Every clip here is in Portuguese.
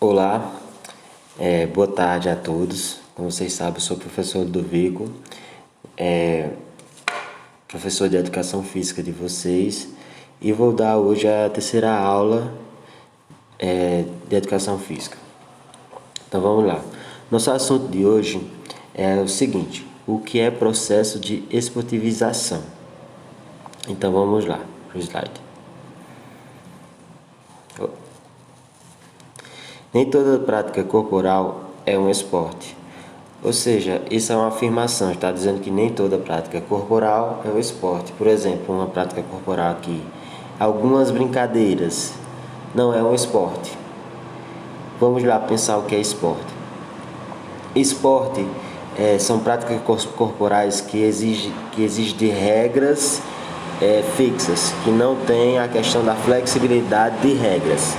Olá, boa tarde a todos. Como vocês sabem, eu sou o professor Ludovico, professor de Educação Física de vocês, e vou dar hoje a terceira aula de Educação Física. Então vamos lá. Nosso assunto de hoje é o seguinte: o que é processo de esportivização? Então vamos lá, para o slide. Nem toda prática corporal é um esporte. Ou seja, isso é uma afirmação, está dizendo que nem toda prática corporal é um esporte. Por exemplo, uma prática corporal aqui, algumas brincadeiras não é um esporte. Vamos lá pensar o que é esporte. Esporte são práticas corporais que exigem de regras fixas, que não tem a questão da flexibilidade de regras.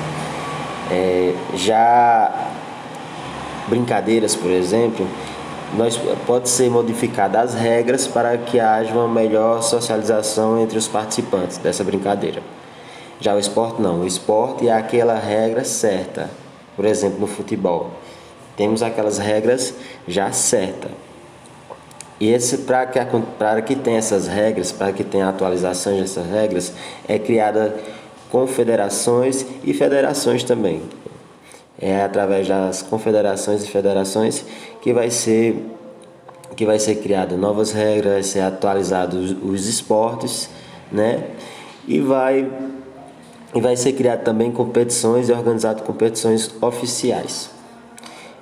Já brincadeiras, por exemplo, pode ser modificadas as regras para que haja uma melhor socialização entre os participantes dessa brincadeira. Já o esporte não, o esporte é aquela regra certa. Por exemplo, no futebol, temos aquelas regras já certas. E para que tenha essas regras, para que tenha atualização dessas regras, é criada confederações e federações também. É através das confederações e federações que vai ser criada novas regras, vai ser atualizados os esportes, né? E vai ser criado também competições e organizado competições oficiais.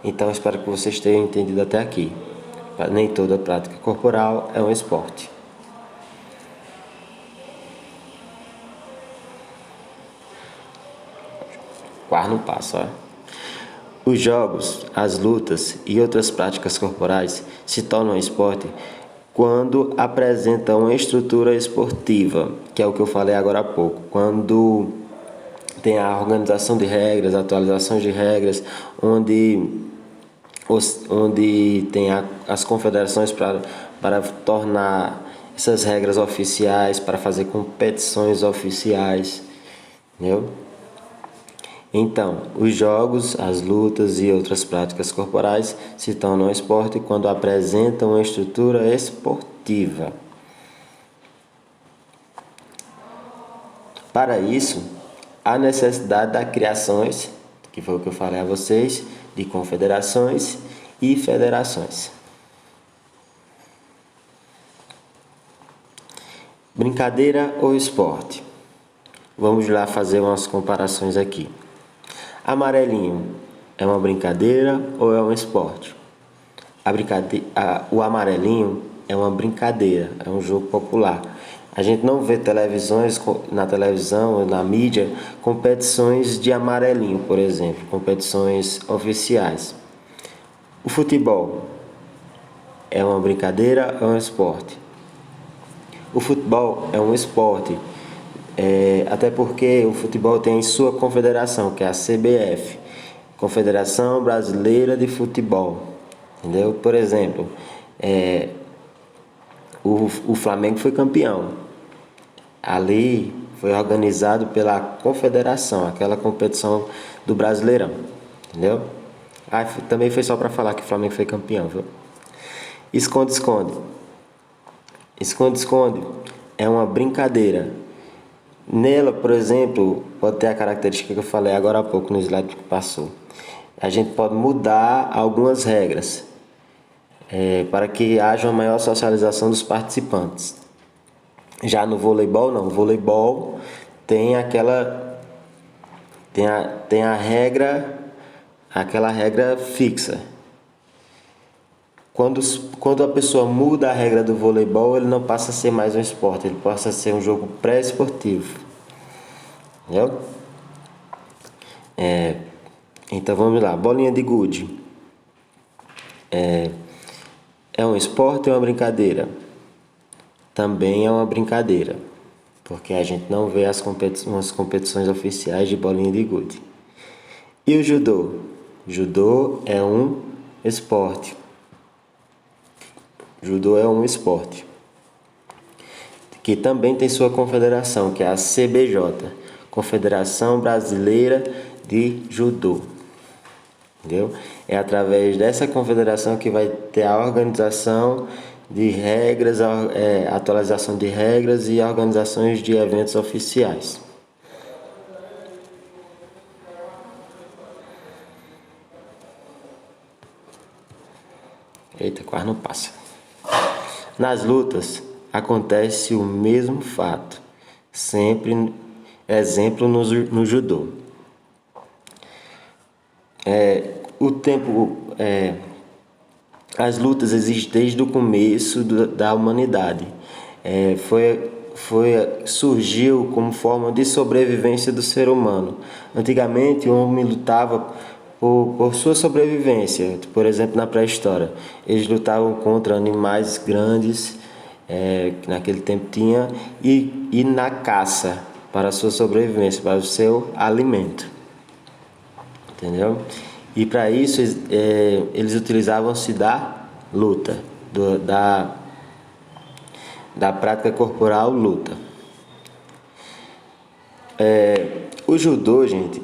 Então espero que vocês tenham entendido até aqui. Nem toda prática corporal é um esporte. Quarto passo, ó. Os jogos, as lutas e outras práticas corporais se tornam esporte quando apresentam uma estrutura esportiva, que é o que eu falei agora há pouco. Quando tem a organização de regras, atualização de regras, onde tem as confederações para tornar essas regras oficiais, para fazer competições oficiais, entendeu? Então, os jogos, as lutas e outras práticas corporais se tornam esporte quando apresentam uma estrutura esportiva. Para isso, há necessidade da criações, que foi o que eu falei a vocês, de confederações e federações. Brincadeira ou esporte? Vamos lá fazer umas comparações aqui. Amarelinho é uma brincadeira ou é um esporte? O amarelinho é uma brincadeira, é um jogo popular. A gente não vê na televisão ou na mídia competições de amarelinho, por exemplo, competições oficiais. O futebol é uma brincadeira ou é um esporte? O futebol é um esporte, até porque o futebol tem sua confederação, que é a CBF, Confederação Brasileira de Futebol, entendeu? Por exemplo, o Flamengo foi campeão. Ali foi organizado pela confederação, aquela competição do Brasileirão, entendeu? Também foi só para falar que o Flamengo foi campeão, viu? Esconde-esconde. Esconde-esconde é uma brincadeira. Nela, por exemplo, pode ter a característica que eu falei agora há pouco no slide que passou. A gente pode mudar algumas regras para que haja uma maior socialização dos participantes. Já no voleibol, não. O voleibol tem tem a regra, aquela regra fixa. Quando a pessoa muda a regra do voleibol, ele não passa a ser mais um esporte, ele passa a ser um jogo pré-esportivo. Entendeu? Então vamos lá, bolinha de gude. É um esporte ou uma brincadeira? Também é uma brincadeira, porque a gente não vê umas competições oficiais de bolinha de gude. E o judô? Judô é um esporte. Judô é um esporte que também tem sua confederação, que é a CBJ, Confederação Brasileira de Judô. entendeu? É através dessa confederação que vai ter a organização de regras, atualização de regras e organizações de eventos oficiais. Eita, quase não passa. Nas lutas acontece o mesmo fato, sempre exemplo no judô. As lutas existem desde o começo da humanidade. Surgiu como forma de sobrevivência do ser humano. Antigamente, o homem lutava por sua sobrevivência. Por exemplo, na pré-história, eles lutavam contra animais grandes, que naquele tempo tinha, e na caça para a sua sobrevivência, para o seu alimento. Entendeu? E para isso eles utilizavam-se da luta, da prática corporal luta. O judô, gente,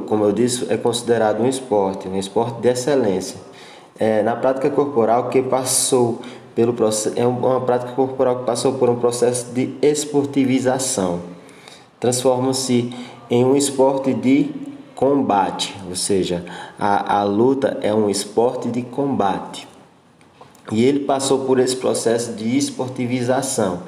como eu disse, é considerado um esporte de excelência. Na prática corporal que passou pelo processo, é uma prática corporal que passou por um processo de esportivização. Transforma-se em um esporte de combate, ou seja, a luta é um esporte de combate. E ele passou por esse processo de esportivização.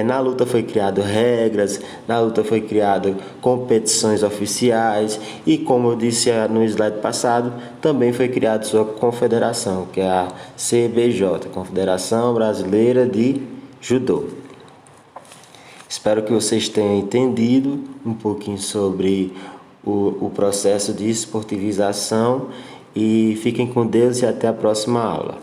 Na luta foi criado regras, na luta foi criado competições oficiais e, como eu disse no slide passado, também foi criada sua confederação, que é a CBJ, Confederação Brasileira de Judô. Espero que vocês tenham entendido um pouquinho sobre o processo de esportivização e fiquem com Deus e até a próxima aula.